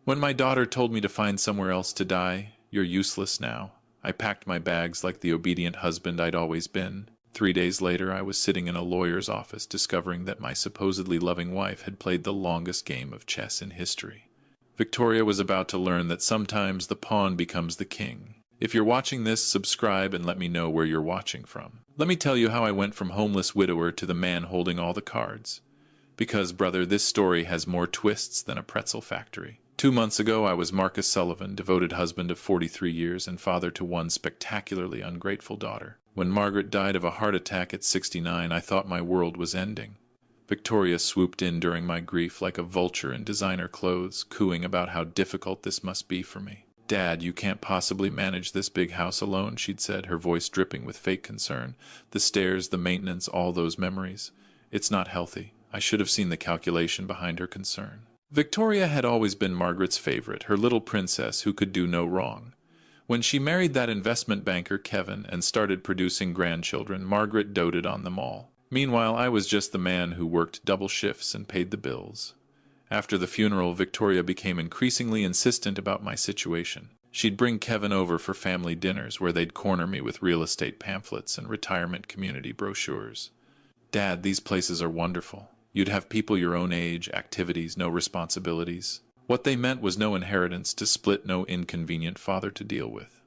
When my daughter told me to find somewhere else to die, "You're useless now," I packed my bags like the obedient husband I'd always been. 3 days later, I was sitting in a lawyer's office discovering that my supposedly loving wife had played the longest game of chess in history. Victoria was about to learn that sometimes the pawn becomes the king. If you're watching this, subscribe and let me know where you're watching from. Let me tell you how I went from homeless widower to the man holding all the cards. Because, brother, this story has more twists than a pretzel factory. 2 months ago, I was Marcus Sullivan, devoted husband of 43 years and father to one spectacularly ungrateful daughter. When Margaret died of a heart attack at 69, I thought my world was ending. Victoria swooped in during my grief like a vulture in designer clothes, cooing about how difficult this must be for me. "Dad, you can't possibly manage this big house alone," she'd said, her voice dripping with fake concern. "The stairs, the maintenance, all those memories. It's not healthy." I should have seen the calculation behind her concern. Victoria had always been Margaret's favorite, her little princess who could do no wrong. When she married that investment banker Kevin and started producing grandchildren, Margaret doted on them all. Meanwhile, I was just the man who worked double shifts and paid the bills. After the funeral, Victoria became increasingly insistent about my situation. She'd bring Kevin over for family dinners where they'd corner me with real estate pamphlets and retirement community brochures. "Dad, these places are wonderful. You'd have people your own age, activities, no responsibilities." What they meant was no inheritance to split, no inconvenient father to deal with.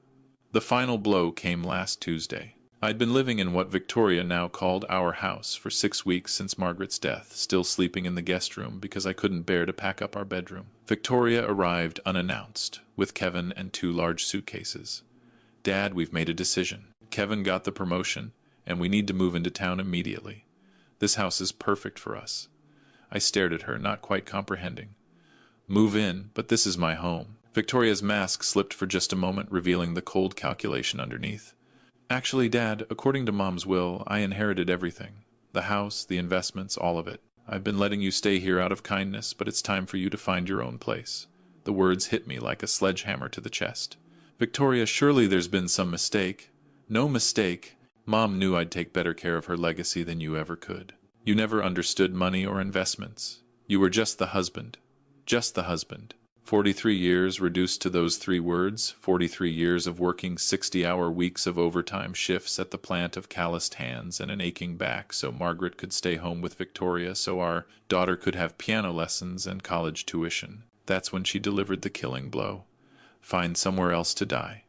The final blow came last Tuesday. I'd been living in what Victoria now called our house for 6 weeks since Margaret's death, still sleeping in the guest room because I couldn't bear to pack up our bedroom. Victoria arrived unannounced, with Kevin and 2 large suitcases. "Dad, we've made a decision. Kevin got the promotion, and we need to move into town immediately. This house is perfect for us." I stared at her, not quite comprehending. "Move in, but this is my home." Victoria's mask slipped for just a moment, revealing the cold calculation underneath. "Actually, Dad, according to Mom's will, I inherited everything. The house, the investments, all of it. I've been letting you stay here out of kindness, but it's time for you to find your own place." The words hit me like a sledgehammer to the chest. "Victoria, surely there's been some mistake." "No mistake. Mom knew I'd take better care of her legacy than you ever could. You never understood money or investments. You were just the husband. Just the husband." 43 years reduced to those 3 words, 43 years of working 60-hour weeks of overtime shifts at the plant of calloused hands and an aching back so Margaret could stay home with Victoria so our daughter could have piano lessons and college tuition. That's when she delivered the killing blow. "Find somewhere else to die.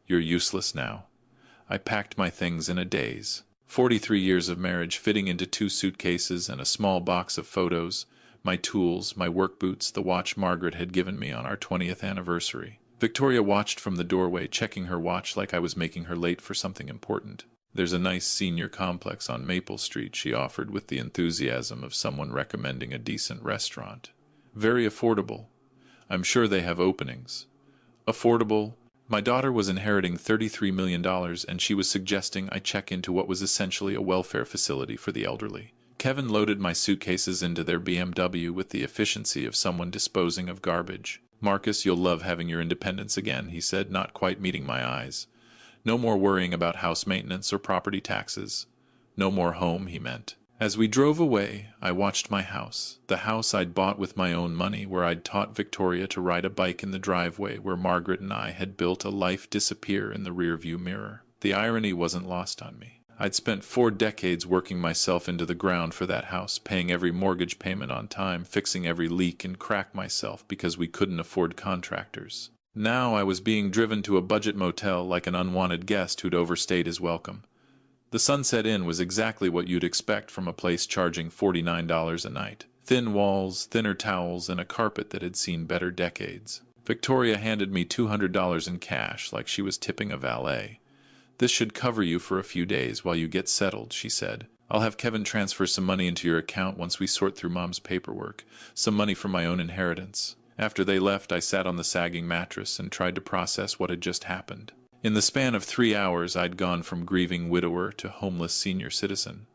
You're useless now." I packed my things in a daze. 43 years of marriage fitting into 2 suitcases and a small box of photos, my tools, my work boots, the watch Margaret had given me on our 20th anniversary. Victoria watched from the doorway, checking her watch like I was making her late for something important. "There's a nice senior complex on Maple Street," she offered with the enthusiasm of someone recommending a decent restaurant. "Very affordable. I'm sure they have openings." Affordable? My daughter was inheriting $33 million, and she was suggesting I check into what was essentially a welfare facility for the elderly. Kevin loaded my suitcases into their BMW with the efficiency of someone disposing of garbage. "Marcus, you'll love having your independence again," he said, not quite meeting my eyes. "No more worrying about house maintenance or property taxes. No more home," he meant. As we drove away, I watched my house, the house I'd bought with my own money, where I'd taught Victoria to ride a bike in the driveway, where Margaret and I had built a life, disappear in the rearview mirror. The irony wasn't lost on me. I'd spent 4 decades working myself into the ground for that house, paying every mortgage payment on time, fixing every leak and crack myself because we couldn't afford contractors. Now I was being driven to a budget motel like an unwanted guest who'd overstayed his welcome. The Sunset Inn was exactly what you'd expect from a place charging $49 a night. Thin walls, thinner towels, and a carpet that had seen better decades. Victoria handed me $200 in cash like she was tipping a valet. "This should cover you for a few days while you get settled," she said. "I'll have Kevin transfer some money into your account once we sort through Mom's paperwork, some money from my own inheritance." After they left, I sat on the sagging mattress and tried to process what had just happened. In the span of 3 hours, I'd gone from grieving widower to homeless senior citizen.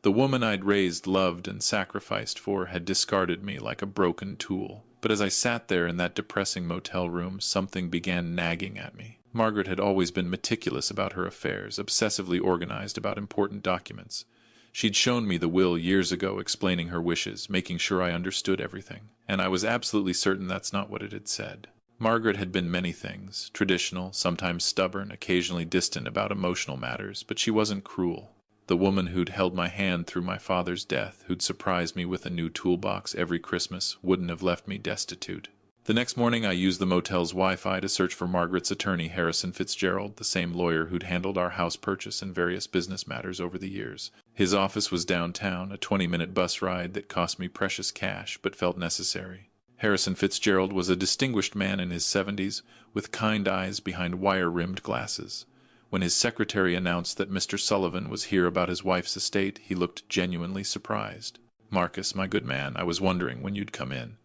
The woman I'd raised, loved, and sacrificed for had discarded me like a broken tool. But as I sat there in that depressing motel room, something began nagging at me. Margaret had always been meticulous about her affairs, obsessively organized about important documents. She'd shown me the will years ago, explaining her wishes, making sure I understood everything. and I was absolutely certain that's not what it had said. Margaret had been many things, traditional, sometimes stubborn, occasionally distant about emotional matters, but she wasn't cruel. The woman who'd held my hand through my father's death, who'd surprised me with a new toolbox every Christmas, wouldn't have left me destitute. The next morning I used the motel's Wi-Fi to search for Margaret's attorney, Harrison Fitzgerald, the same lawyer who'd handled our house purchase and various business matters over the years. His office was downtown, a 20-minute bus ride that cost me precious cash but felt necessary. Harrison Fitzgerald was a distinguished man in his 70s, with kind eyes behind wire-rimmed glasses. When his secretary announced that Mr. Sullivan was here about his wife's estate, he looked genuinely surprised. "Marcus, my good man, I was wondering when you'd come in.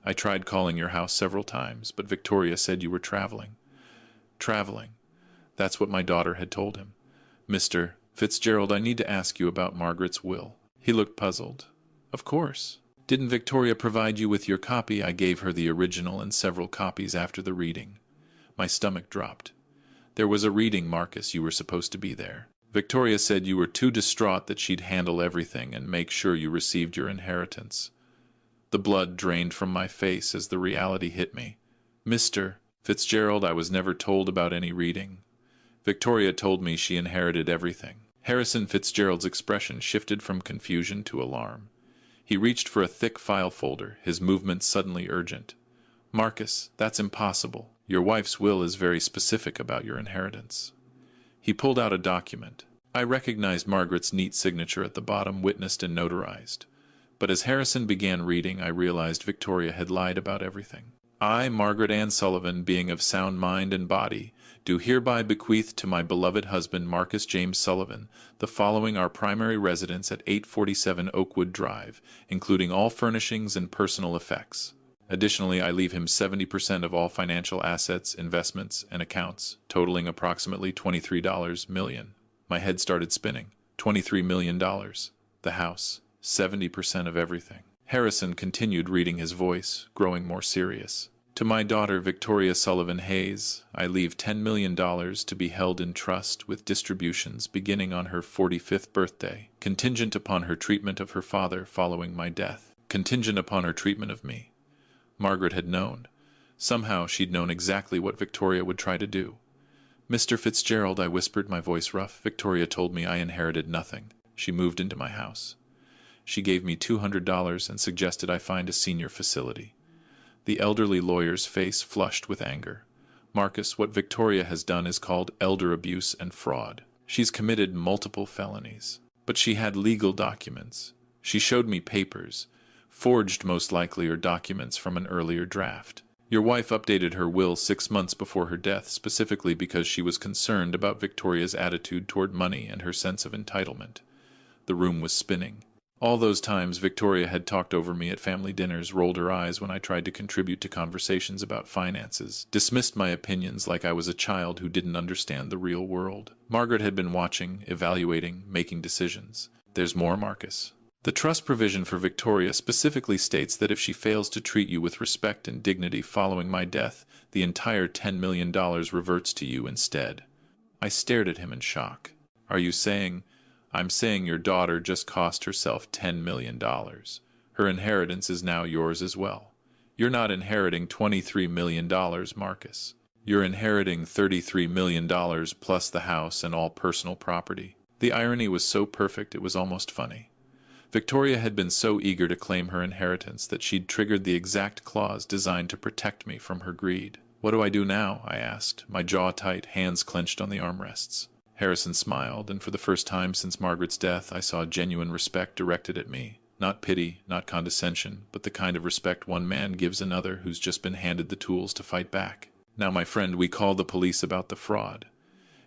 I tried calling your house several times, but Victoria said you were traveling." Traveling? That's what my daughter had told him. "Mr. Fitzgerald, I need to ask you about Margaret's will." He looked puzzled. "Of course. Didn't Victoria provide you with your copy?" I gave her the original and several copies after the reading. My stomach dropped. "There was a reading, Marcus. You were supposed to be there. Victoria said you were too distraught that she'd handle everything and make sure you received your inheritance." The blood drained from my face as the reality hit me. "Mr. Fitzgerald, I was never told about any reading. Victoria told me she inherited everything." Harrison Fitzgerald's expression shifted from confusion to alarm. He reached for a thick file folder, his movements suddenly urgent. "Marcus, that's impossible. Your wife's will is very specific about your inheritance." He pulled out a document. I recognized Margaret's neat signature at the bottom, witnessed and notarized. But as Harrison began reading, I realized Victoria had lied about everything. "I, Margaret Ann Sullivan, being of sound mind and body, do hereby bequeath to my beloved husband Marcus James Sullivan the following our primary residence at 847 Oakwood Drive, including all furnishings and personal effects. Additionally, I leave him 70% of all financial assets, investments, and accounts, totaling approximately $23 million. My head started spinning. $23 million. The house. 70% of everything. Harrison continued reading, his voice growing more serious. "To my daughter Victoria Sullivan Hayes, I leave $10 million to be held in trust with distributions beginning on her 45th birthday, contingent upon her treatment of her father following my death, contingent upon her treatment of me." Margaret had known. Somehow she'd known exactly what Victoria would try to do. "Mr. Fitzgerald," I whispered, my voice rough, "Victoria told me I inherited nothing. She moved into my house. She gave me $200 and suggested I find a senior facility." The elderly lawyer's face flushed with anger. "Marcus, what Victoria has done is called elder abuse and fraud. She's committed multiple felonies. But she had legal documents. She showed me papers, forged most likely, or documents from an earlier draft. Your wife updated her will 6 months before her death specifically because she was concerned about Victoria's attitude toward money and her sense of entitlement." The room was spinning. All those times Victoria had talked over me at family dinners, rolled her eyes when I tried to contribute to conversations about finances, dismissed my opinions like I was a child who didn't understand the real world. Margaret had been watching, evaluating, making decisions. "There's more, Marcus. The trust provision for Victoria specifically states that if she fails to treat you with respect and dignity following my death, the entire $10 million reverts to you instead." I stared at him in shock. "Are you saying—" "I'm saying your daughter just cost herself $10 million. Her inheritance is now yours as well. You're not inheriting $23 million, Marcus. You're inheriting $33 million plus the house and all personal property." The irony was so perfect it was almost funny. Victoria had been so eager to claim her inheritance that she'd triggered the exact clause designed to protect me from her greed. "What do I do now?" I asked, my jaw tight, hands clenched on the armrests. Harrison smiled, and for the first time since Margaret's death I saw genuine respect directed at me. Not pity, not condescension, but the kind of respect one man gives another who's just been handed the tools to fight back. "Now, my friend, we call the police about the fraud.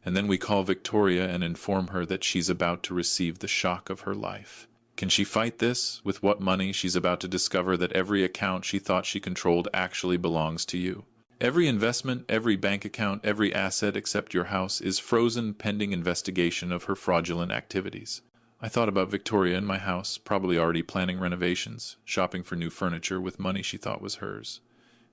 And then we call Victoria and inform her that she's about to receive the shock of her life. Can she fight this? With what money she's about to discover that every account she thought she controlled actually belongs to you. Every investment, every bank account, every asset except your house is frozen pending investigation of her fraudulent activities." I thought about Victoria in my house, probably already planning renovations, shopping for new furniture with money she thought was hers.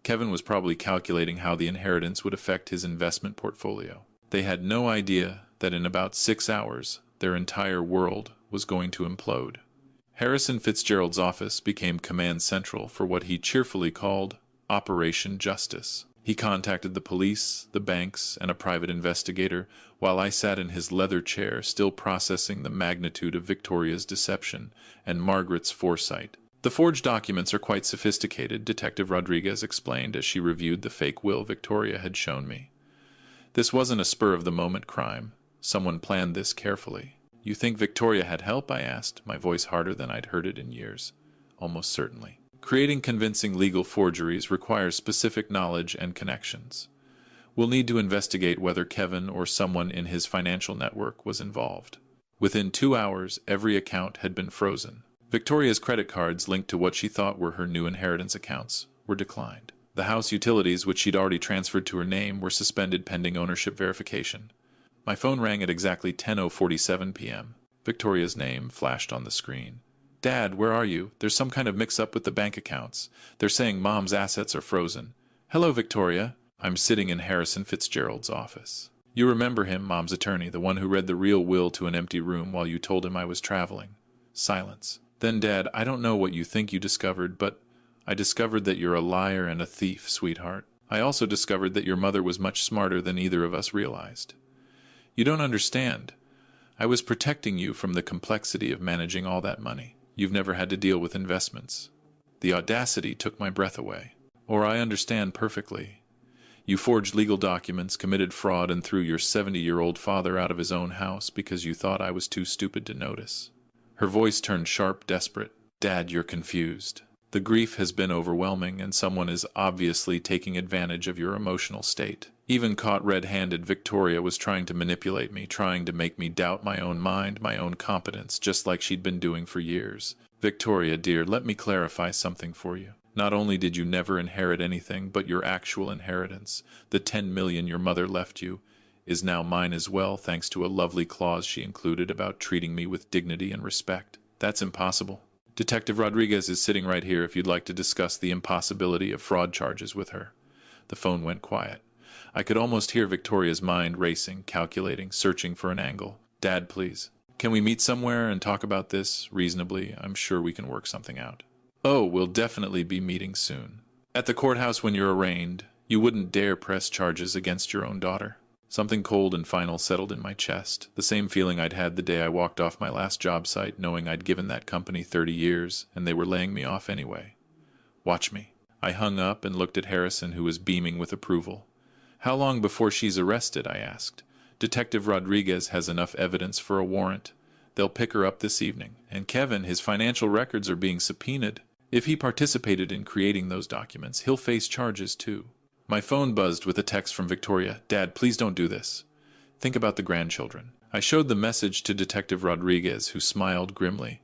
Kevin was probably calculating how the inheritance would affect his investment portfolio. They had no idea that in about 6 hours their entire world was going to implode. Harrison Fitzgerald's office became command central for what he cheerfully called Operation Justice. He contacted the police, the banks, and a private investigator, while I sat in his leather chair still processing the magnitude of Victoria's deception and Margaret's foresight. The forged documents are quite sophisticated, Detective Rodriguez explained as she reviewed the fake will Victoria had shown me. This wasn't a spur-of-the-moment crime. Someone planned this carefully. You think Victoria had help? I asked, my voice harder than I'd heard it in years. Almost certainly. Creating convincing legal forgeries requires specific knowledge and connections. We'll need to investigate whether Kevin or someone in his financial network was involved. Within 2 hours, every account had been frozen. Victoria's credit cards linked to what she thought were her new inheritance accounts were declined. The house utilities, which she'd already transferred to her name, were suspended pending ownership verification. My phone rang at exactly 10:47 p.m. Victoria's name flashed on the screen. Dad, where are you? There's some kind of mix-up with the bank accounts. They're saying Mom's assets are frozen. Hello, Victoria. I'm sitting in Harrison Fitzgerald's office. You remember him, Mom's attorney, the one who read the real will to an empty room while you told him I was traveling. Silence. Then, Dad, I don't know what you think you discovered, but I discovered that you're a liar and a thief, sweetheart. I also discovered that your mother was much smarter than either of us realized. You don't understand. I was protecting you from the complexity of managing all that money. You've never had to deal with investments. The audacity took my breath away. Or I understand perfectly. You forged legal documents, committed fraud, and threw your 70-year-old father out of his own house because you thought I was too stupid to notice. Her voice turned sharp, desperate. Dad, you're confused. The grief has been overwhelming, and someone is obviously taking advantage of your emotional state. Even caught red-handed, Victoria was trying to manipulate me, trying to make me doubt my own mind, my own competence, just like she'd been doing for years. Victoria, dear, let me clarify something for you. Not only did you never inherit anything, but your actual inheritance, the 10 million your mother left you, is now mine as well, thanks to a lovely clause she included about treating me with dignity and respect. That's impossible. Detective Rodriguez is sitting right here if you'd like to discuss the impossibility of fraud charges with her. The phone went quiet. I could almost hear Victoria's mind racing, calculating, searching for an angle. Dad, please. Can we meet somewhere and talk about this reasonably? I'm sure we can work something out. Oh, we'll definitely be meeting soon. At the courthouse when you're arraigned, you wouldn't dare press charges against your own daughter. Something cold and final settled in my chest, the same feeling I'd had the day I walked off my last job site, knowing I'd given that company 30 years, and they were laying me off anyway. Watch me. I hung up and looked at Harrison, who was beaming with approval. How long before she's arrested? I asked. Detective Rodriguez has enough evidence for a warrant. They'll pick her up this evening. And Kevin, his financial records are being subpoenaed. If he participated in creating those documents, he'll face charges too. My phone buzzed with a text from Victoria. Dad, please don't do this. Think about the grandchildren. I showed the message to Detective Rodriguez, who smiled grimly.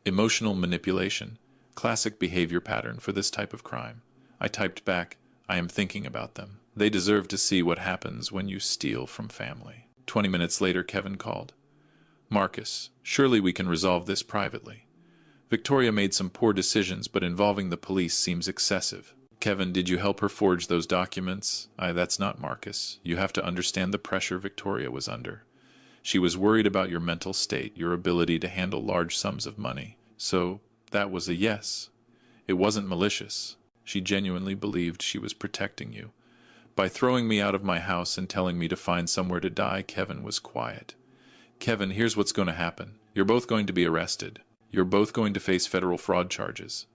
Emotional manipulation. Classic behavior pattern for this type of crime. I typed back, I am thinking about them. They deserve to see what happens when you steal from family. 20 minutes later, Kevin called. Marcus, surely we can resolve this privately. Victoria made some poor decisions, but involving the police seems excessive. Kevin, did you help her forge those documents? That's not Marcus. You have to understand the pressure Victoria was under. She was worried about your mental state, your ability to handle large sums of money. So, that was a yes. It wasn't malicious. She genuinely believed she was protecting you. By throwing me out of my house and telling me to find somewhere to die, Kevin was quiet. Kevin, here's what's going to happen. You're both going to be arrested. You're both going to face federal fraud charges.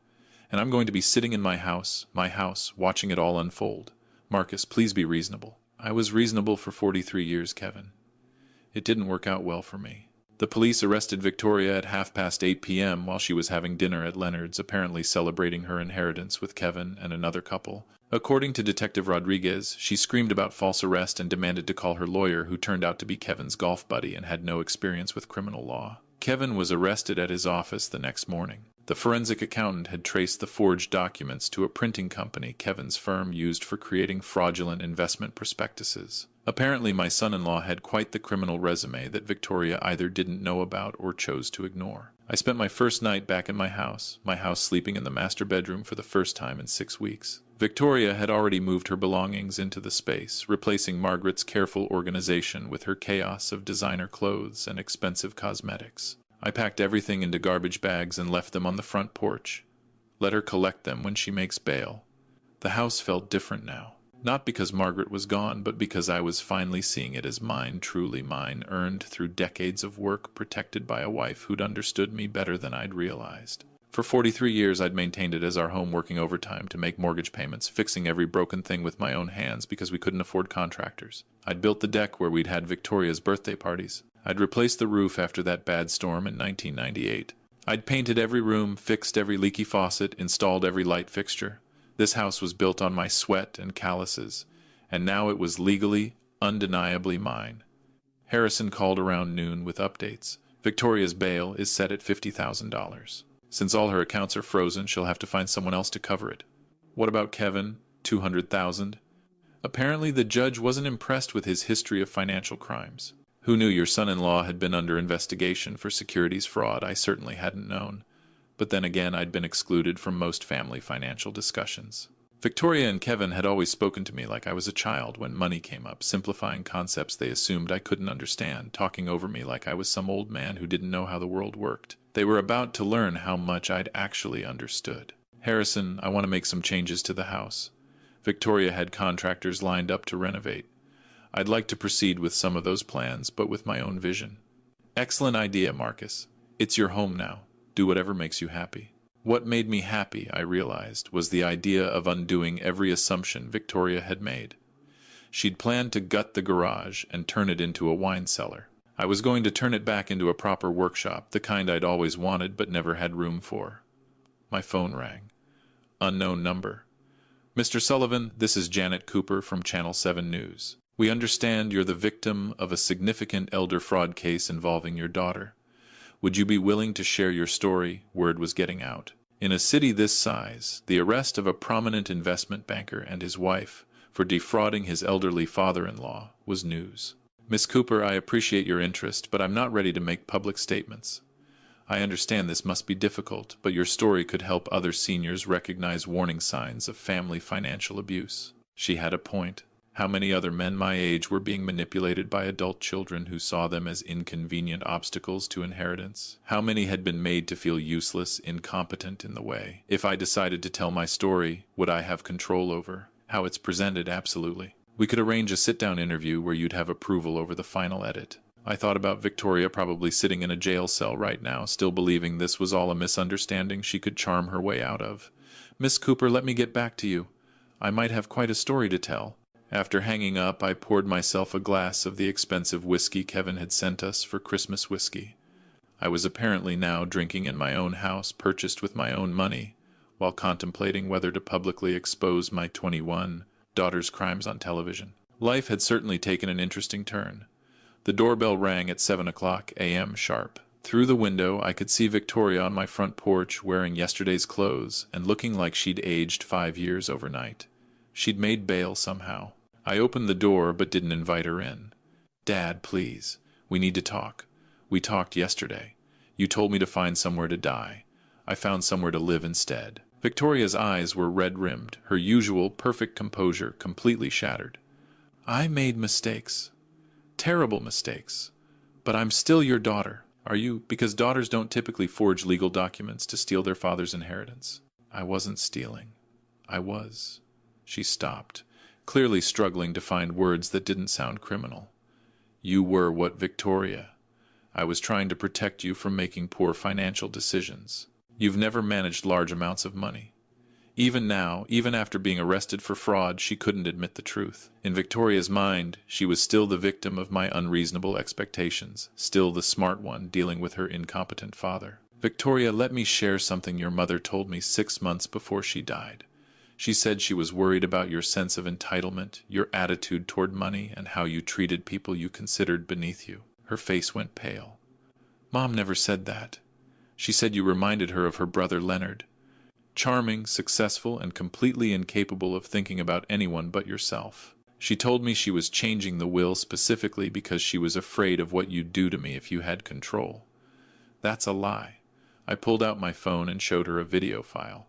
And I'm going to be sitting in my house, watching it all unfold. Marcus, please be reasonable. I was reasonable for 43 years, Kevin. It didn't work out well for me. The police arrested Victoria at 8:30 p.m. while she was having dinner at Leonard's, apparently celebrating her inheritance with Kevin and another couple. According to Detective Rodriguez, she screamed about false arrest and demanded to call her lawyer, who turned out to be Kevin's golf buddy and had no experience with criminal law. Kevin was arrested at his office the next morning. The forensic accountant had traced the forged documents to a printing company Kevin's firm used for creating fraudulent investment prospectuses. Apparently, my son-in-law had quite the criminal resume that Victoria either didn't know about or chose to ignore. I spent my first night back in my house sleeping in the master bedroom for the first time in 6 weeks. Victoria had already moved her belongings into the space, replacing Margaret's careful organization with her chaos of designer clothes and expensive cosmetics. I packed everything into garbage bags and left them on the front porch. Let her collect them when she makes bail. The house felt different now. Not because Margaret was gone, but because I was finally seeing it as mine, truly mine, earned through decades of work, protected by a wife who'd understood me better than I'd realized. For 43 years I'd maintained it as our home, working overtime to make mortgage payments, fixing every broken thing with my own hands because we couldn't afford contractors. I'd built the deck where we'd had Victoria's birthday parties. I'd replaced the roof after that bad storm in 1998. I'd painted every room, fixed every leaky faucet, installed every light fixture. This house was built on my sweat and calluses, and now it was legally, undeniably mine. Harrison called around noon with updates. Victoria's bail is set at $50,000. Since all her accounts are frozen, she'll have to find someone else to cover it. What about Kevin? $200,000? Apparently the judge wasn't impressed with his history of financial crimes. Who knew your son-in-law had been under investigation for securities fraud? I certainly hadn't known. But then again, I'd been excluded from most family financial discussions. Victoria and Kevin had always spoken to me like I was a child when money came up, simplifying concepts they assumed I couldn't understand, talking over me like I was some old man who didn't know how the world worked. They were about to learn how much I'd actually understood. Harrison, I want to make some changes to the house. Victoria had contractors lined up to renovate. I'd like to proceed with some of those plans, but with my own vision. Excellent idea, Marcus. It's your home now. Do whatever makes you happy. What made me happy, I realized, was the idea of undoing every assumption Victoria had made. She'd planned to gut the garage and turn it into a wine cellar. I was going to turn it back into a proper workshop, the kind I'd always wanted but never had room for. My phone rang. Unknown number. Mr. Sullivan, this is Janet Cooper from Channel 7 News. We understand you're the victim of a significant elder fraud case involving your daughter. Would you be willing to share your story? Word was getting out. In a city this size, the arrest of a prominent investment banker and his wife for defrauding his elderly father-in-law was news. Miss Cooper, I appreciate your interest, but I'm not ready to make public statements. I understand this must be difficult, but your story could help other seniors recognize warning signs of family financial abuse. She had a point. How many other men my age were being manipulated by adult children who saw them as inconvenient obstacles to inheritance? How many had been made to feel useless, incompetent in the way? If I decided to tell my story, would I have control over how it's presented? Absolutely. We could arrange a sit-down interview where you'd have approval over the final edit. I thought about Victoria probably sitting in a jail cell right now, still believing this was all a misunderstanding she could charm her way out of. Miss Cooper, let me get back to you. I might have quite a story to tell. After hanging up, I poured myself a glass of the expensive whiskey Kevin had sent us for Christmas whiskey. I was apparently now drinking in my own house, purchased with my own money, while contemplating whether to publicly expose my 21 daughter's crimes on television. Life had certainly taken an interesting turn. The doorbell rang at 7 o'clock a.m. sharp. Through the window, I could see Victoria on my front porch wearing yesterday's clothes and looking like she'd aged 5 years overnight. She'd made bail somehow. I opened the door but didn't invite her in. Dad, please. We need to talk. We talked yesterday. You told me to find somewhere to die. I found somewhere to live instead. Victoria's eyes were red-rimmed, her usual perfect composure completely shattered. I made mistakes. Terrible mistakes. But I'm still your daughter. Are you? Because daughters don't typically forge legal documents to steal their father's inheritance. I wasn't stealing. I was. She stopped, clearly struggling to find words that didn't sound criminal. You were what, Victoria? I was trying to protect you from making poor financial decisions. You've never managed large amounts of money. Even now, even after being arrested for fraud, she couldn't admit the truth. In Victoria's mind, she was still the victim of my unreasonable expectations, still the smart one dealing with her incompetent father. Victoria, let me share something your mother told me 6 months before she died. She said she was worried about your sense of entitlement, your attitude toward money, and how you treated people you considered beneath you. Her face went pale. Mom never said that. She said you reminded her of her brother Leonard. Charming, successful, and completely incapable of thinking about anyone but yourself. She told me she was changing the will specifically because she was afraid of what you'd do to me if you had control. That's a lie. I pulled out my phone and showed her a video file.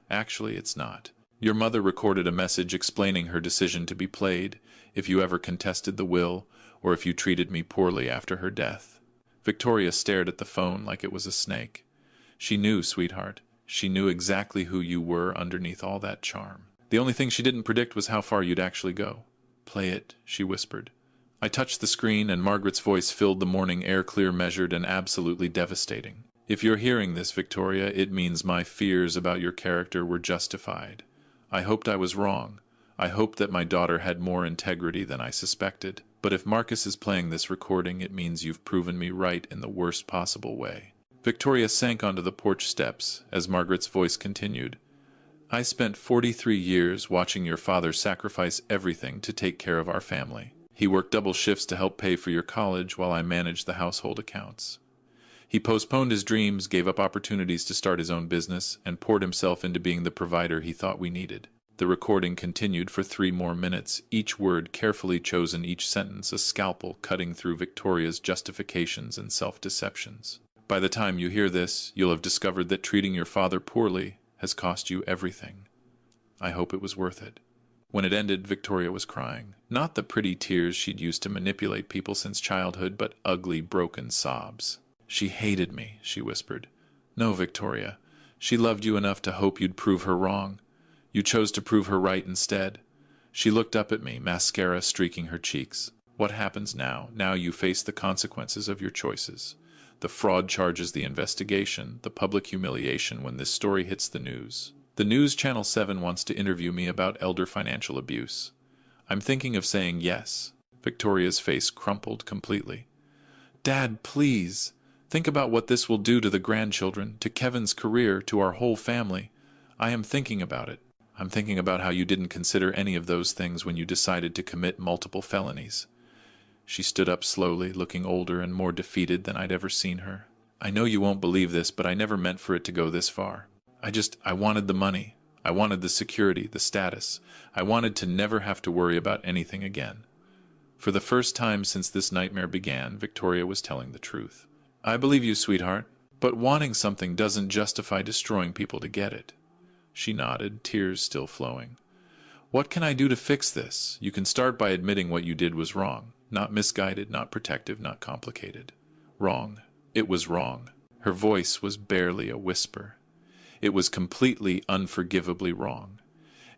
Actually, it's not. Your mother recorded a message explaining her decision to be played if you ever contested the will or if you treated me poorly after her death. Victoria stared at the phone like it was a snake. She knew, sweetheart. She knew exactly who you were underneath all that charm. The only thing she didn't predict was how far you'd actually go. Play it, she whispered. I touched the screen, and Margaret's voice filled the morning air, clear, measured, and absolutely devastating. If you're hearing this, Victoria, it means my fears about your character were justified. I hoped I was wrong. I hoped that my daughter had more integrity than I suspected. But if Marcus is playing this recording, it means you've proven me right in the worst possible way. Victoria sank onto the porch steps as Margaret's voice continued. I spent 43 years watching your father sacrifice everything to take care of our family. He worked double shifts to help pay for your college while I managed the household accounts. He postponed his dreams, gave up opportunities to start his own business, and poured himself into being the provider he thought we needed. The recording continued for 3 more minutes, each word carefully chosen, each sentence a scalpel cutting through Victoria's justifications and self-deceptions. By the time you hear this, you'll have discovered that treating your father poorly has cost you everything. I hope it was worth it. When it ended, Victoria was crying. Not the pretty tears she'd used to manipulate people since childhood, but ugly, broken sobs. She hated me, she whispered. No, Victoria. She loved you enough to hope you'd prove her wrong. You chose to prove her right instead. She looked up at me, mascara streaking her cheeks. What happens now? Now you face the consequences of your choices. The fraud charges, the investigation, the public humiliation when this story hits the news. The news Channel 7 wants to interview me about elder financial abuse. I'm thinking of saying yes. Victoria's face crumpled completely. Dad, please. Think about what this will do to the grandchildren, to Kevin's career, to our whole family. I am thinking about it. I'm thinking about how you didn't consider any of those things when you decided to commit multiple felonies. She stood up slowly, looking older and more defeated than I'd ever seen her. I know you won't believe this, but I never meant for it to go this far. I wanted the money. I wanted the security, the status. I wanted to never have to worry about anything again. For the first time since this nightmare began, Victoria was telling the truth. I believe you, sweetheart, but wanting something doesn't justify destroying people to get it. She nodded, tears still flowing. What can I do to fix this? You can start by admitting what you did was wrong. Not misguided, not protective, not complicated. Wrong. It was wrong. Her voice was barely a whisper. It was completely, unforgivably wrong.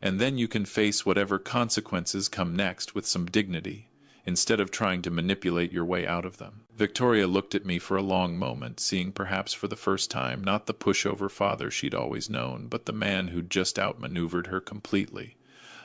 And then you can face whatever consequences come next with some dignity, instead of trying to manipulate your way out of them. Victoria looked at me for a long moment, seeing perhaps for the first time not the pushover father she'd always known, but the man who'd just outmaneuvered her completely.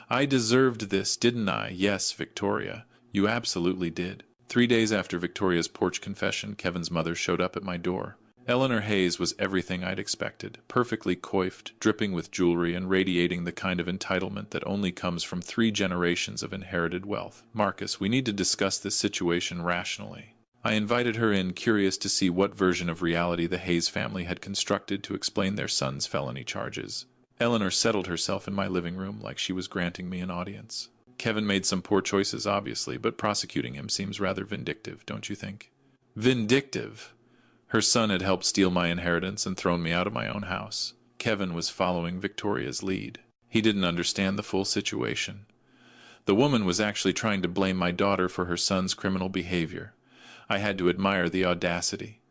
I deserved this, didn't I? Yes, Victoria. You absolutely did. 3 days after Victoria's porch confession, Kevin's mother showed up at my door. Eleanor Hayes was everything I'd expected, perfectly coiffed, dripping with jewelry, and radiating the kind of entitlement that only comes from 3 generations of inherited wealth. Marcus, we need to discuss this situation rationally. I invited her in, curious to see what version of reality the Hayes family had constructed to explain their son's felony charges. Eleanor settled herself in my living room like she was granting me an audience. Kevin made some poor choices, obviously, but prosecuting him seems rather vindictive, don't you think? Vindictive? Her son had helped steal my inheritance and thrown me out of my own house. Kevin was following Victoria's lead. He didn't understand the full situation. The woman was actually trying to blame my daughter for her son's criminal behavior. I had to admire the audacity.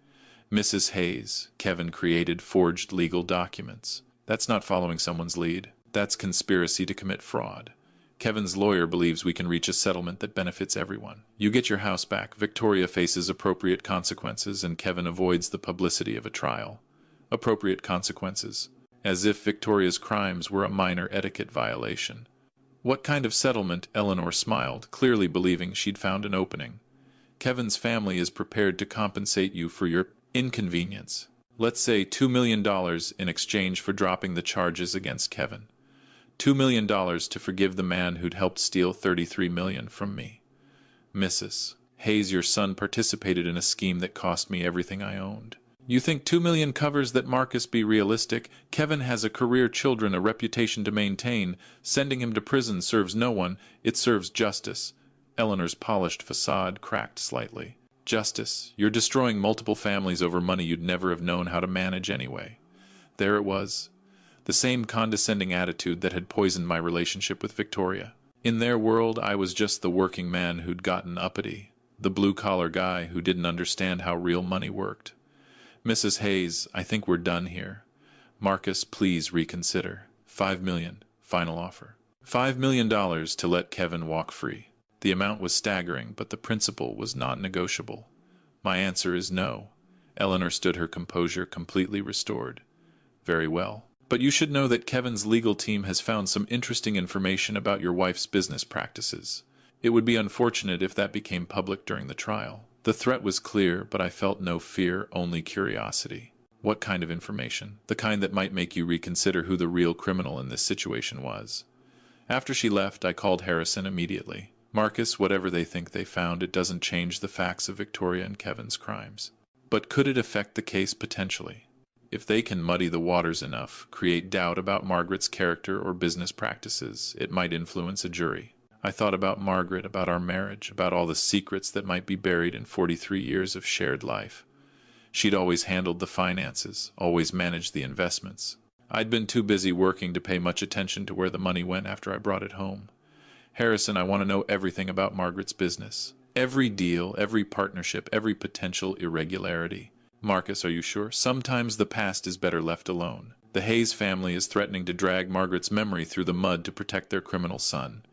Mrs. Hayes, Kevin created forged legal documents. That's not following someone's lead. That's conspiracy to commit fraud. Kevin's lawyer believes we can reach a settlement that benefits everyone. You get your house back, Victoria faces appropriate consequences, and Kevin avoids the publicity of a trial. Appropriate consequences. As if Victoria's crimes were a minor etiquette violation. What kind of settlement? Eleanor smiled, clearly believing she'd found an opening. Kevin's family is prepared to compensate you for your inconvenience. Let's say $2 million in exchange for dropping the charges against Kevin. $2 million to forgive the man who'd helped steal $33 million from me. Mrs. Hayes, your son participated in a scheme that cost me everything I owned. You think $2 million covers that? Marcus, be realistic. Kevin has a career, children, a reputation to maintain. Sending him to prison serves no one. It serves justice. Eleanor's polished facade cracked slightly. Justice. You're destroying multiple families over money you'd never have known how to manage anyway. There it was. The same condescending attitude that had poisoned my relationship with Victoria. In their world, I was just the working man who'd gotten uppity. the blue-collar guy who didn't understand how real money worked. "Mrs. Hayes, I think we're done here. Marcus, please reconsider. 5 million, final offer. $5 million to let Kevin walk free." The amount was staggering, but the principle was non-negotiable. "My answer is no." Eleanor stood her composure completely restored. "Very well. But you should know that Kevin's legal team has found some interesting information about your wife's business practices. It would be unfortunate if that became public during the trial." The threat was clear, but I felt no fear, only curiosity. "What kind of information?" "The kind that might make you reconsider who the real criminal in this situation was." After she left, I called Harrison immediately. "Marcus, whatever they think they found, it doesn't change the facts of Victoria and Kevin's crimes. But could it affect the case potentially? If they can muddy the waters enough, create doubt about Margaret's character or business practices, it might influence a jury." I thought about Margaret, about our marriage, about all the secrets that might be buried in 43 years of shared life. She'd always handled the finances, always managed the investments. I'd been too busy working to pay much attention to where the money went after I brought it home. "Harrison, I want to know everything about Margaret's business. Every deal, every partnership, every potential irregularity." "Marcus, are you sure? Sometimes the past is better left alone. The Hayes family is threatening to drag Margaret's memory through the mud to protect their criminal son.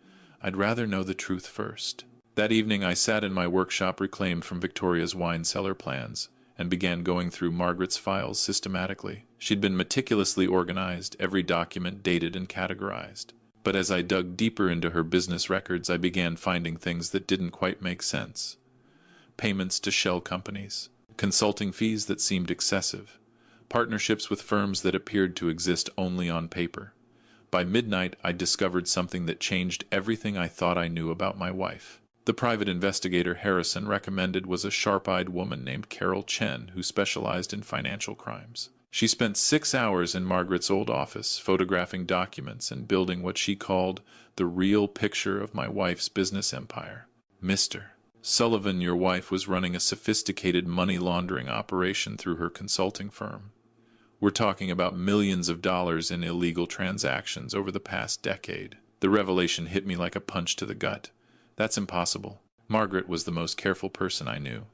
I'd rather know the truth first." That evening I sat in my workshop reclaimed from Victoria's wine cellar plans and began going through Margaret's files systematically. She'd been meticulously organized, every document dated and categorized. But as I dug deeper into her business records, I began finding things that didn't quite make sense. Payments to shell companies, consulting fees that seemed excessive, partnerships with firms that appeared to exist only on paper. By midnight, I discovered something that changed everything I thought I knew about my wife. The private investigator Harrison recommended was a sharp-eyed woman named Carol Chen who specialized in financial crimes. She spent 6 hours in Margaret's old office, photographing documents and building what she called the real picture of my wife's business empire. "Mr. Sullivan, your wife was running a sophisticated money laundering operation through her consulting firm. We're talking about millions of dollars in illegal transactions over the past decade." The revelation hit me like a punch to the gut. "That's impossible." Margaret was the most careful person I knew.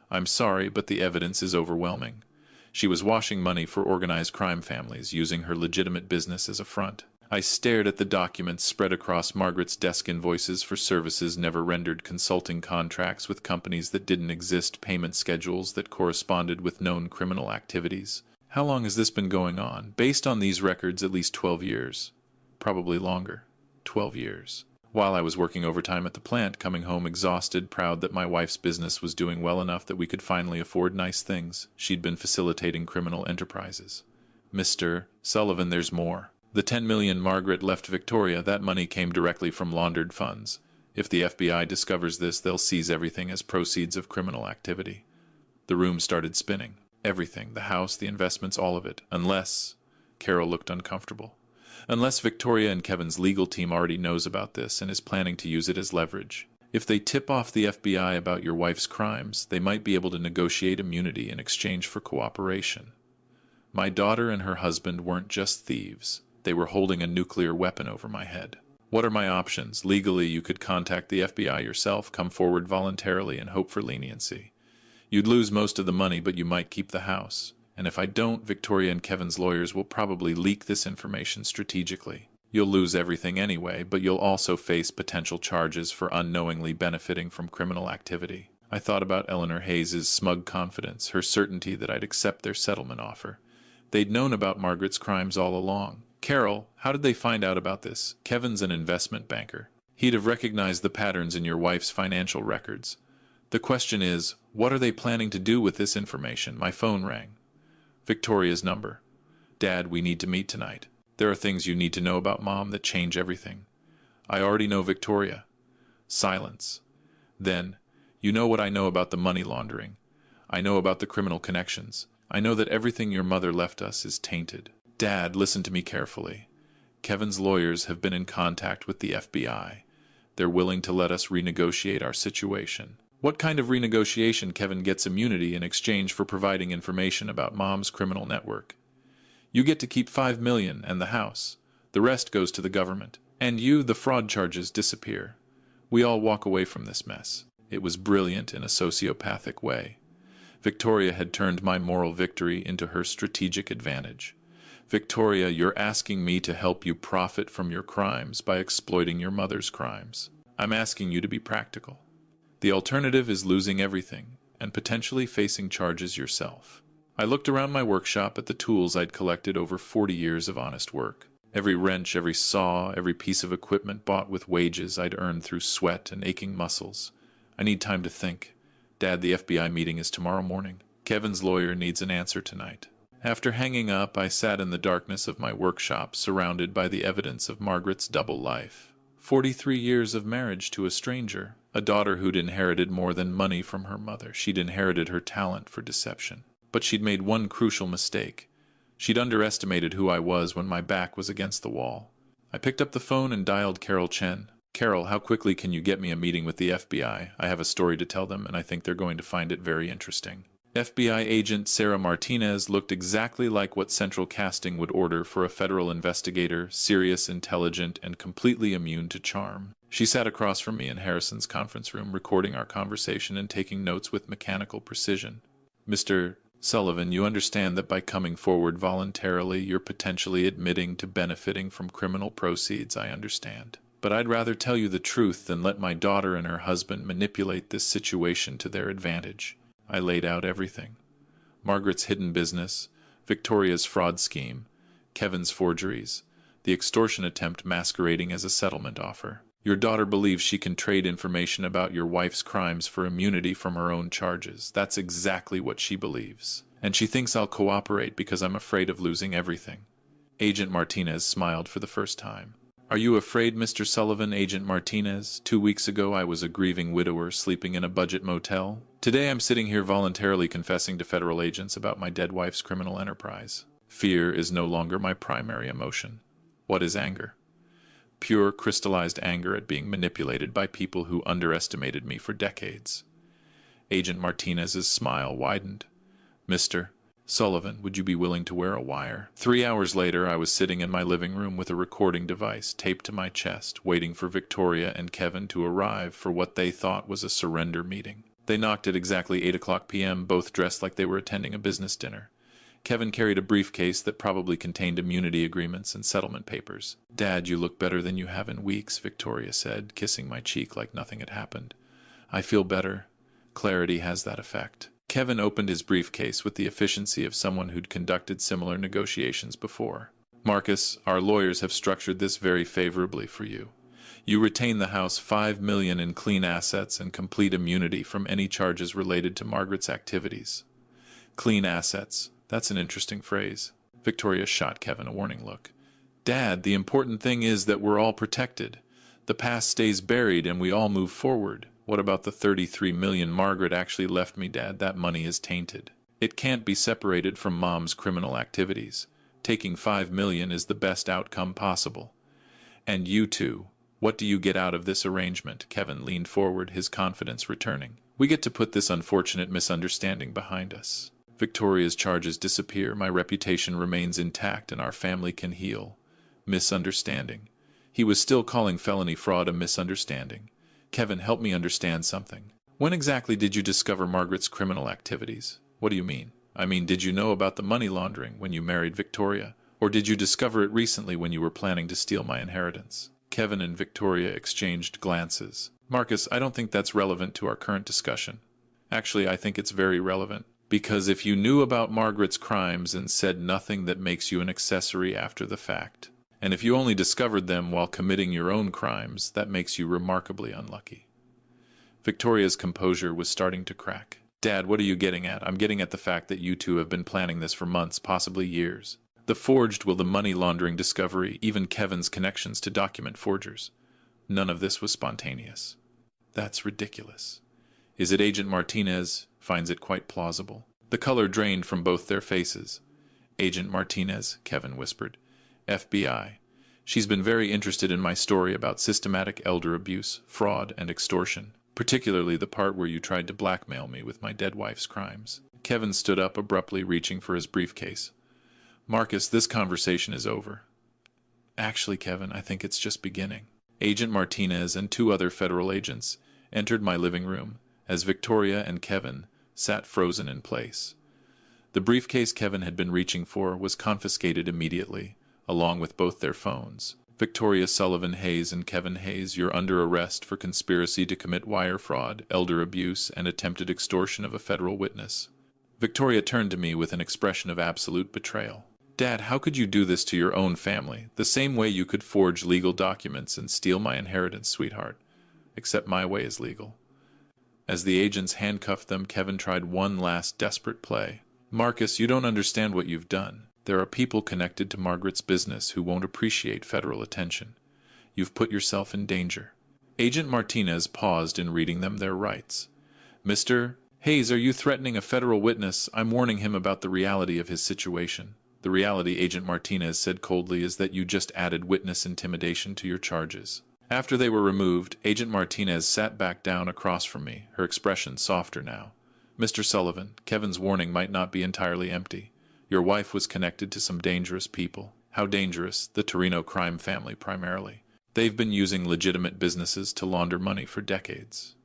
"I'm sorry, but the evidence is overwhelming. She was washing money for organized crime families, using her legitimate business as a front." I stared at the documents spread across Margaret's desk: invoices for services never rendered, consulting contracts with companies that didn't exist, payment schedules that corresponded with known criminal activities. How long has this been going on? Based on these records, at least 12 years. Probably longer. 12 years. While I was working overtime at the plant, coming home exhausted, proud that my wife's business was doing well enough that we could finally afford nice things, she'd been facilitating criminal enterprises. "Mr. Sullivan, there's more. The 10 million Margaret left Victoria, that money came directly from laundered funds. If the FBI discovers this, they'll seize everything as proceeds of criminal activity." The room started spinning. Everything, the house, the investments, all of it. Unless— Carol looked uncomfortable. "Unless Victoria and Kevin's legal team already knows about this and is planning to use it as leverage. If they tip off the FBI about your wife's crimes, they might be able to negotiate immunity in exchange for cooperation. My daughter and her husband weren't just thieves. They were holding a nuclear weapon over my head. What are my options? Legally, you could contact the FBI yourself, come forward voluntarily, and hope for leniency. You'd lose most of the money, but you might keep the house. And if I don't, Victoria and Kevin's lawyers will probably leak this information strategically. You'll lose everything anyway, but you'll also face potential charges for unknowingly benefiting from criminal activity." I thought about Eleanor Hayes's smug confidence, her certainty that I'd accept their settlement offer. They'd known about Margaret's crimes all along. "Carol, how did they find out about this?" "Kevin's an investment banker. He'd have recognized the patterns in your wife's financial records. The question is, what are they planning to do with this information?" My phone rang. Victoria's number. "Dad, we need to meet tonight. There are things you need to know about Mom that change everything." "I already know Victoria." Silence. Then, "You know what I know about the money laundering. I know about the criminal connections. I know that everything your mother left us is tainted." "Dad, listen to me carefully. Kevin's lawyers have been in contact with the FBI. They're willing to let us renegotiate our situation." "What kind of renegotiation?" "Kevin gets immunity in exchange for providing information about Mom's criminal network. You get to keep 5 million and the house. The rest goes to the government. And you, the fraud charges disappear. We all walk away from this mess. It was brilliant in a sociopathic way. Victoria had turned my moral victory into her strategic advantage. Victoria, you're asking me to help you profit from your crimes by exploiting your mother's crimes. I'm asking you to be practical. The alternative is losing everything and potentially facing charges yourself. I looked around my workshop at the tools I'd collected over 40 years of honest work. Every wrench, every saw, every piece of equipment bought with wages I'd earned through sweat and aching muscles. I need time to think. Dad, the FBI meeting is tomorrow morning. Kevin's lawyer needs an answer tonight. After hanging up, I sat in the darkness of my workshop, surrounded by the evidence of Margaret's double life. 43 years of marriage to a stranger, a daughter who'd inherited more than money from her mother. She'd inherited her talent for deception. But she'd made one crucial mistake. She'd underestimated who I was when my back was against the wall. I picked up the phone and dialed Carol Chen. Carol, how quickly can you get me a meeting with the FBI? I have a story to tell them, and I think they're going to find it very interesting. FBI agent Sarah Martinez looked exactly like what Central Casting would order for a federal investigator, serious, intelligent, and completely immune to charm. She sat across from me in Harrison's conference room, recording our conversation and taking notes with mechanical precision. Mr. Sullivan, you understand that by coming forward voluntarily, you're potentially admitting to benefiting from criminal proceeds, I understand. But I'd rather tell you the truth than let my daughter and her husband manipulate this situation to their advantage. I laid out everything. Margaret's hidden business, Victoria's fraud scheme, Kevin's forgeries, the extortion attempt masquerading as a settlement offer. Your daughter believes she can trade information about your wife's crimes for immunity from her own charges. That's exactly what she believes. And she thinks I'll cooperate because I'm afraid of losing everything. Agent Martinez smiled for the first time. Are you afraid, Mr. Sullivan, Agent Martinez? 2 weeks ago I was a grieving widower sleeping in a budget motel. Today I'm sitting here voluntarily confessing to federal agents about my dead wife's criminal enterprise. Fear is no longer my primary emotion. What is anger? Pure, crystallized anger at being manipulated by people who underestimated me for decades. Agent Martinez's smile widened. Mr. Sullivan, would you be willing to wear a wire? 3 hours later, I was sitting in my living room with a recording device taped to my chest, waiting for Victoria and Kevin to arrive for what they thought was a surrender meeting. They knocked at exactly 8 p.m., both dressed like they were attending a business dinner. Kevin carried a briefcase that probably contained immunity agreements and settlement papers. Dad, you look better than you have in weeks, Victoria said, kissing my cheek like nothing had happened. I feel better. Clarity has that effect. Kevin opened his briefcase with the efficiency of someone who'd conducted similar negotiations before. Marcus, our lawyers have structured this very favorably for you. You retain the house $5 million in clean assets and complete immunity from any charges related to Margaret's activities. Clean assets. That's an interesting phrase. Victoria shot Kevin a warning look. Dad, the important thing is that we're all protected. The past stays buried and we all move forward. What about the $33 million Margaret actually left me, Dad? That money is tainted. It can't be separated from Mom's criminal activities. Taking $5 million is the best outcome possible. And you two, what do you get out of this arrangement? Kevin leaned forward, his confidence returning. We get to put this unfortunate misunderstanding behind us. Victoria's charges disappear, my reputation remains intact, and our family can heal. Misunderstanding. He was still calling felony fraud a misunderstanding. Kevin, help me understand something. When exactly did you discover Margaret's criminal activities? What do you mean? I mean, did you know about the money laundering when you married Victoria? Or did you discover it recently when you were planning to steal my inheritance? Kevin and Victoria exchanged glances. Marcus, I don't think that's relevant to our current discussion. Actually, I think it's very relevant. Because if you knew about Margaret's crimes and said nothing, that makes you an accessory after the fact. And if you only discovered them while committing your own crimes, that makes you remarkably unlucky. Victoria's composure was starting to crack. Dad, what are you getting at? I'm getting at the fact that you two have been planning this for months, possibly years. The forged will, the money laundering discovery, even Kevin's connections to document forgers. None of this was spontaneous. That's ridiculous. Is it Agent Martinez finds it quite plausible? The color drained from both their faces. Agent Martinez, Kevin whispered. FBI. She's been very interested in my story about systematic elder abuse, fraud, and extortion, particularly the part where you tried to blackmail me with my dead wife's crimes. Kevin stood up abruptly, reaching for his briefcase. Marcus, this conversation is over. Actually, Kevin, I think it's just beginning. Agent Martinez and 2 other federal agents entered my living room, as Victoria and Kevin sat frozen in place. The briefcase Kevin had been reaching for was confiscated immediately, along with both their phones. Victoria Sullivan Hayes and Kevin Hayes, you're under arrest for conspiracy to commit wire fraud, elder abuse, and attempted extortion of a federal witness. Victoria turned to me with an expression of absolute betrayal. Dad, how could you do this to your own family, the same way you could forge legal documents and steal my inheritance, sweetheart? Except my way is legal. As the agents handcuffed them, Kevin tried one last desperate play. Marcus, you don't understand what you've done. There are people connected to Margaret's business who won't appreciate federal attention. You've put yourself in danger. Agent Martinez paused in reading them their rights. Mr. Hayes, are you threatening a federal witness? I'm warning him about the reality of his situation. The reality, Agent Martinez said coldly, is that you just added witness intimidation to your charges. After they were removed, Agent Martinez sat back down across from me, her expression softer now. Mr. Sullivan, Kevin's warning might not be entirely empty. Your wife was connected to some dangerous people. How dangerous? The Torino crime family, primarily. They've been using legitimate businesses to launder money for decades.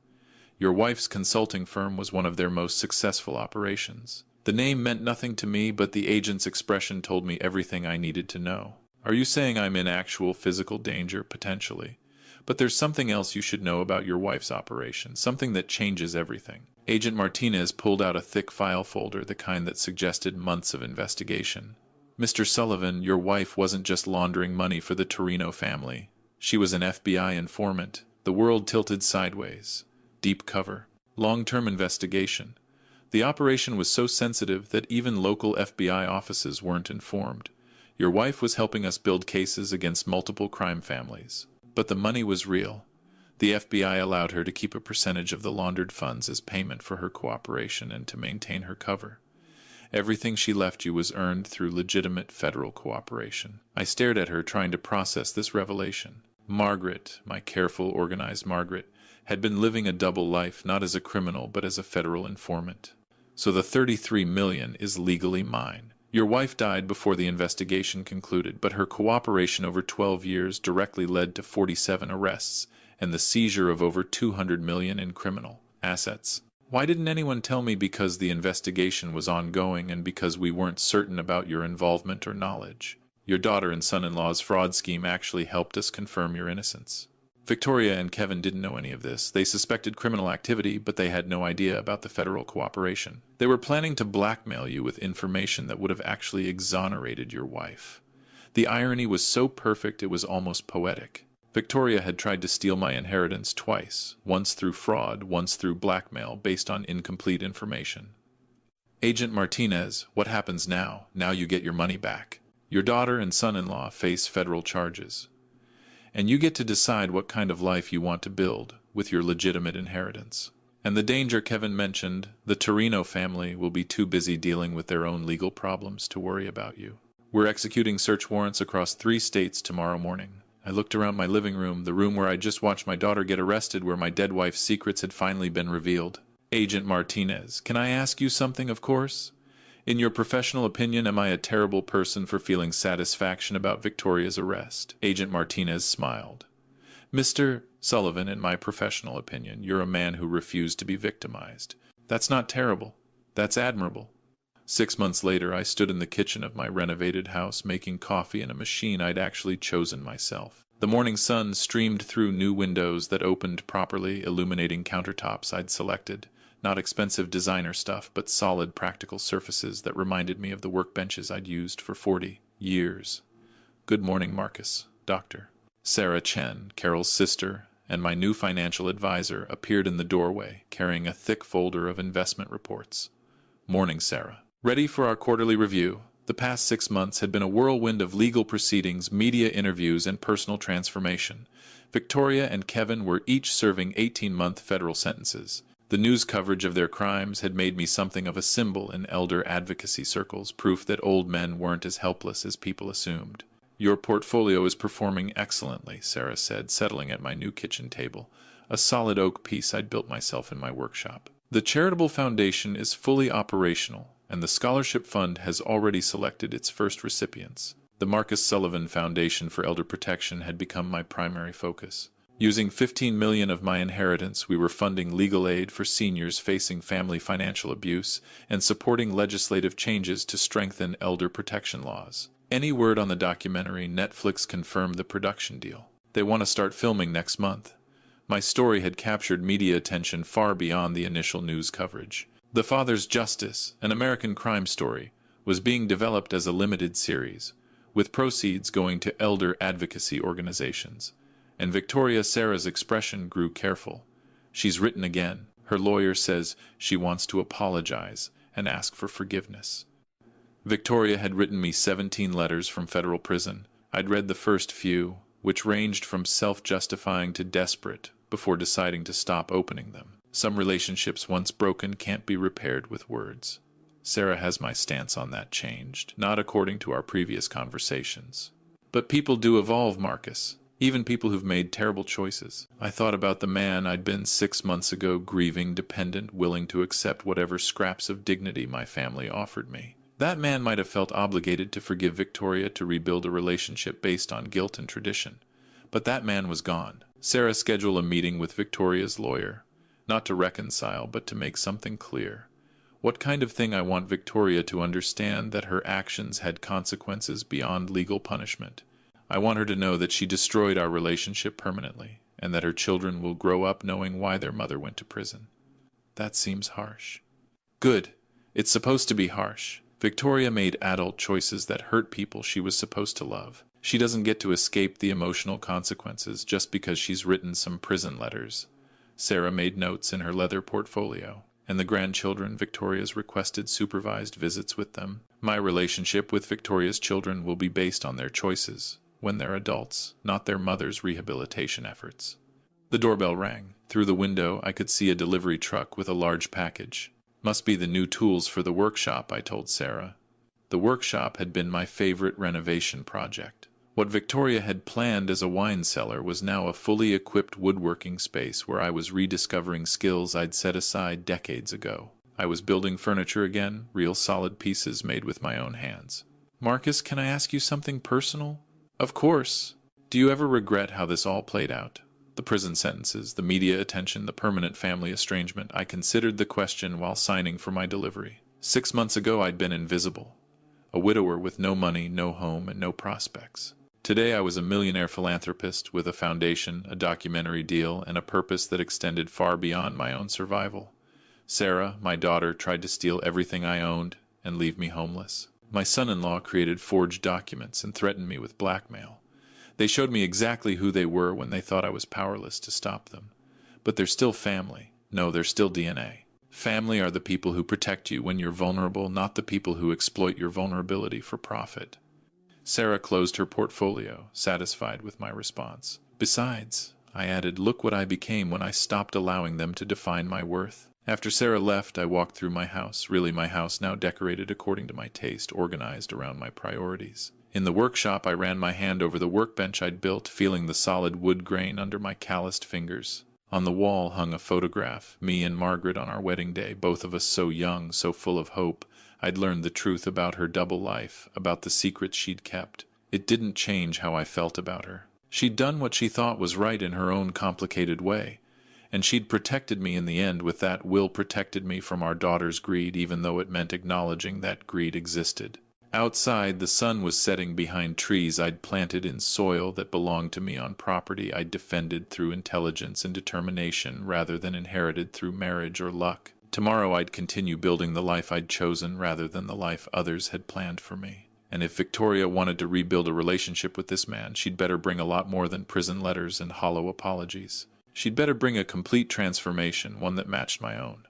Your wife's consulting firm was one of their most successful operations. The name meant nothing to me, but the agent's expression told me everything I needed to know. Are you saying I'm in actual physical danger, potentially? But there's something else you should know about your wife's operation, something that changes everything. Agent Martinez pulled out a thick file folder, the kind that suggested months of investigation. Mr. Sullivan, your wife wasn't just laundering money for the Torino family. She was an FBI informant. The world tilted sideways. Deep cover. Long-term investigation. The operation was so sensitive that even local FBI offices weren't informed. Your wife was helping us build cases against multiple crime families. But the money was real. The FBI allowed her to keep a percentage of the laundered funds as payment for her cooperation and to maintain her cover. Everything she left you was earned through legitimate federal cooperation. I stared at her, trying to process this revelation. Margaret, my careful, organized Margaret, had been living a double life, not as a criminal but as a federal informant. So the $33 million is legally mine. Your wife died before the investigation concluded, but her cooperation over 12 years directly led to 47 arrests and the seizure of over $200 million in criminal assets. Why didn't anyone tell me? Because the investigation was ongoing and because we weren't certain about your involvement or knowledge. Your daughter and son-in-law's fraud scheme actually helped us confirm your innocence. Victoria and Kevin didn't know any of this. They suspected criminal activity, but they had no idea about the federal cooperation. They were planning to blackmail you with information that would have actually exonerated your wife. The irony was so perfect it was almost poetic. Victoria had tried to steal my inheritance twice, once through fraud, once through blackmail based on incomplete information. Agent Martinez, what happens now? Now you get your money back. Your daughter and son-in-law face federal charges. And you get to decide what kind of life you want to build with your legitimate inheritance. And the danger Kevin mentioned, the Torino family will be too busy dealing with their own legal problems to worry about you. We're executing search warrants across 3 states tomorrow morning. I looked around my living room, the room where I just watched my daughter get arrested, where my dead wife's secrets had finally been revealed. Agent Martinez, can I ask you something, of course? In your professional opinion, am I a terrible person for feeling satisfaction about Victoria's arrest? Agent Martinez smiled. Mr. Sullivan, in my professional opinion, you're a man who refused to be victimized. That's not terrible. That's admirable. 6 months later, I stood in the kitchen of my renovated house making coffee in a machine I'd actually chosen myself. The morning sun streamed through new windows that opened properly, illuminating countertops I'd selected. Not expensive designer stuff, but solid practical surfaces that reminded me of the workbenches I'd used for 40 years. Good morning, Marcus, Doctor. Sarah Chen, Carol's sister, and my new financial advisor appeared in the doorway, carrying a thick folder of investment reports. Morning, Sarah. Ready for our quarterly review? The past 6 months had been a whirlwind of legal proceedings, media interviews, and personal transformation. Victoria and Kevin were each serving 18-month federal sentences. The news coverage of their crimes had made me something of a symbol in elder advocacy circles, proof that old men weren't as helpless as people assumed. Your portfolio is performing excellently, Sarah said, settling at my new kitchen table, a solid oak piece I'd built myself in my workshop. The charitable foundation is fully operational, and the scholarship fund has already selected its first recipients. The Marcus Sullivan Foundation for Elder Protection had become my primary focus. Using $15 million of my inheritance, we were funding legal aid for seniors facing family financial abuse and supporting legislative changes to strengthen elder protection laws. Any word on the documentary? Netflix confirmed the production deal. They want to start filming next month. My story had captured media attention far beyond the initial news coverage. The Father's Justice, an American crime story, was being developed as a limited series, with proceeds going to elder advocacy organizations. And Victoria Sarah's expression grew careful. She's written again. Her lawyer says she wants to apologize and ask for forgiveness. Victoria had written me 17 letters from federal prison. I'd read the first few, which ranged from self-justifying to desperate, before deciding to stop opening them. Some relationships once broken can't be repaired with words. Sarah has my stance on that changed, not according to our previous conversations. But people do evolve, Marcus. Even people who've made terrible choices. I thought about the man I'd been 6 months ago, grieving, dependent, willing to accept whatever scraps of dignity my family offered me. That man might have felt obligated to forgive Victoria, to rebuild a relationship based on guilt and tradition. But that man was gone. Sarah scheduled a meeting with Victoria's lawyer, not to reconcile, but to make something clear. What kind of thing? I want Victoria to understand that her actions had consequences beyond legal punishment. I want her to know that she destroyed our relationship permanently, and that her children will grow up knowing why their mother went to prison. That seems harsh. Good. It's supposed to be harsh. Victoria made adult choices that hurt people she was supposed to love. She doesn't get to escape the emotional consequences just because she's written some prison letters. Sarah made notes in her leather portfolio, and the grandchildren, Victoria's requested supervised visits with them. My relationship with Victoria's children will be based on their choices when they're adults, not their mother's rehabilitation efforts. The doorbell rang. Through the window, I could see a delivery truck with a large package. Must be the new tools for the workshop, I told Sarah. The workshop had been my favorite renovation project. What Victoria had planned as a wine cellar was now a fully equipped woodworking space where I was rediscovering skills I'd set aside decades ago. I was building furniture again, real solid pieces made with my own hands. Marcus, can I ask you something personal? Of course. Do you ever regret how this all played out? The prison sentences, the media attention, the permanent family estrangement. I considered the question while signing for my delivery. 6 months ago I'd been invisible. A widower with no money, no home, and no prospects. Today I was a millionaire philanthropist with a foundation, a documentary deal, and a purpose that extended far beyond my own survival. Sarah, my daughter, tried to steal everything I owned and leave me homeless. My son-in-law created forged documents and threatened me with blackmail. They showed me exactly who they were when they thought I was powerless to stop them. But they're still family. No, they're still DNA. Family are the people who protect you when you're vulnerable, not the people who exploit your vulnerability for profit. Sarah closed her portfolio, satisfied with my response. Besides, I added, look what I became when I stopped allowing them to define my worth. After Sarah left, I walked through my house, really my house now decorated according to my taste, organized around my priorities. In the workshop, I ran my hand over the workbench I'd built, feeling the solid wood grain under my calloused fingers. On the wall hung a photograph, me and Margaret on our wedding day, both of us so young, so full of hope. I'd learned the truth about her double life, about the secrets she'd kept. It didn't change how I felt about her. She'd done what she thought was right in her own complicated way. And she'd protected me in the end. With that will protected me from our daughter's greed, even though it meant acknowledging that greed existed. Outside, the sun was setting behind trees I'd planted in soil that belonged to me on property I'd defended through intelligence and determination rather than inherited through marriage or luck. Tomorrow I'd continue building the life I'd chosen rather than the life others had planned for me. And if Victoria wanted to rebuild a relationship with this man, she'd better bring a lot more than prison letters and hollow apologies. She'd better bring a complete transformation, one that matched my own.